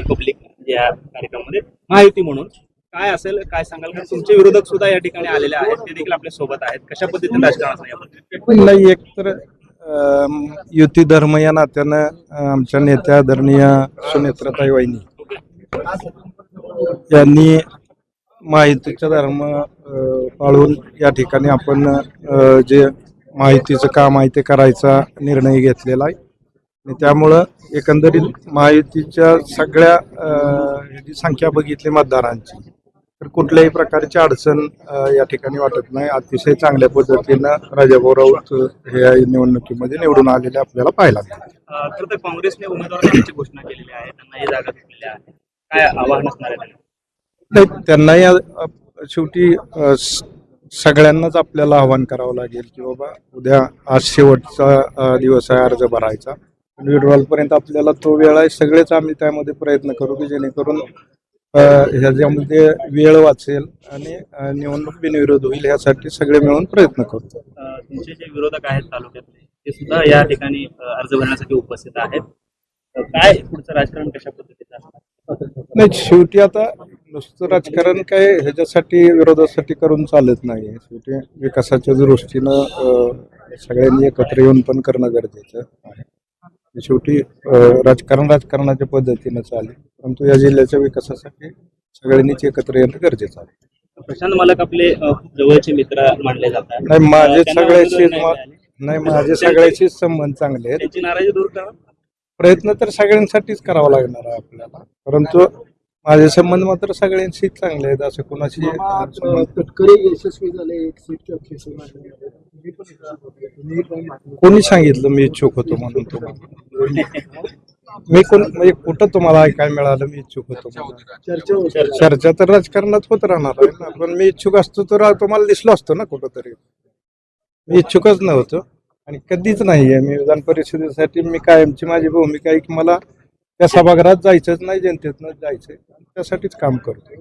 Public या कार्यक्रमामध्ये महायुती म्हणून काय असेल, काय सांगाल? कारण तुमचे विरोधक सुद्धा या ठिकाणी आलेले आहेत, ते देखील आपल्या सोबत आहेत. कशा पद्धतीने राजकारण असणार याबद्दल? नाही, एक तर युती धर्म या नात्यानं आमच्या नेत्या आदरणीय सुनेत्राताई वहिनी यांनी माहितीचा धर्म पाळून या ठिकाणी आपण जे माहितीचं काम आहे ते करायचा निर्णय घेतलेला आहे. आणि त्यामुळं एकंदरीत महायुतीच्या सगळ्या जी संख्या बघितली मतदारांची, तर कुठल्याही प्रकारची अडचण या ठिकाणी वाटत नाही. अतिशय चांगल्या पद्धतीनं राजाभाऊ राऊत हे या निवडणुकीमध्ये निवडून आलेले आपल्याला पाहायला मिळाले. खरं तर काँग्रेसने उमेदवार देण्याची घोषणा केलेली आहे, त्यांना ही जागा घेतलेली आहे. काय आव्हान असणार आहे? नाही, त्यांनाही शेवटी सगळ्यांनाच आपल्याला आव्हान करावं लागेल की बाबा उद्या आज शेवटचा दिवस आहे अर्ज भरायचा. विड्रॉलपर्यंत आपल्याला तो वेळ आहे. सगळेच आम्ही त्यामध्ये प्रयत्न करू की जेणेकरून ह्याच्यामध्ये वेळ वाचेल आणि निवडणूक बिनविरोध होईल, यासाठी सगळे मिळून प्रयत्न करू. तुमचे जे विरोधक आहेत तालुक्यातले, ते सुद्धा या ठिकाणी अर्ज भरण्यासाठी उपस्थित आहेत. काय पुढचं राजकारण कशा पद्धतीचं असणार? नाही, शेवटी आता नुसतं राजकारण काय ह्याच्यासाठी विरोधासाठी करून चालत नाही. शेवटी विकासाच्या दृष्टीनं सगळ्यांनी एकत्र येऊन पण करणं गरजेचं आहे. शेवटी राजकारणाच्या पद्धतीनं चालेल, परंतु या जिल्ह्याच्या विकासासाठी सगळ्यांनीच एकत्र येणं गरजेचं आहे. प्रशांत मालक आपले खूप जवळचे मित्र मानले जातात. नाही, माझे सगळ्याशीच संबंध चांगले आहेत. त्यांची नाराजी दूर करा. प्रयत्न तर सगळ्यांसाठीच करावा लागणार आहे आपल्याला, परंतु माझे संबंध मात्र सगळ्यांशीच चांगले आहेत. असं कोणाशी तटकरे यशस्वी झाले, एक सीटच्या खेचून कोणी सांगितलं मी इच्छुक होतो म्हणून? तुम्हाला मी म्हणजे कुठं तुम्हाला काय मिळालं मी इच्छुक होतो? चर्चा तर राजकारणात होत राहणार आहे ना, पण मी इच्छुक असतो तर तुम्हाला दिसलो असतो ना कुठंतरी. मी इच्छुकच नव्हतो आणि कधीच नाहीये. मी विधान परिषदेसाठी मी कायमची माझी भूमिका आहे की मला त्या सभागृहात जायचंच नाही, जनतेतनंच जायचंय, त्यासाठीच काम करतो.